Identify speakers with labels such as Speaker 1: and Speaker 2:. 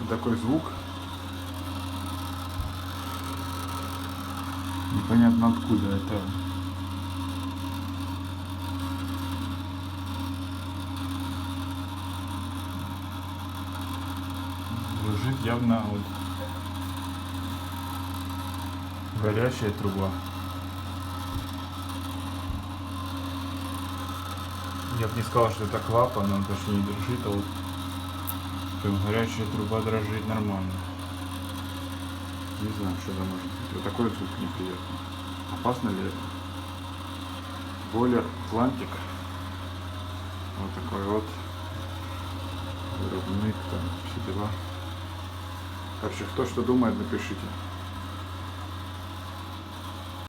Speaker 1: такой звук. Непонятно откуда это. Лежит явно вот горячая труба. Я бы не сказал, что это клапан, он даже не дрожит, а вот прям горячая труба дрожит нормально. Не знаю, что это может быть. Вот такой звук неприятный. Опасно ли это? Бойлер Атлантик. Вот такой вот. Вырубник, там все дела. Короче, кто что думает, напишите.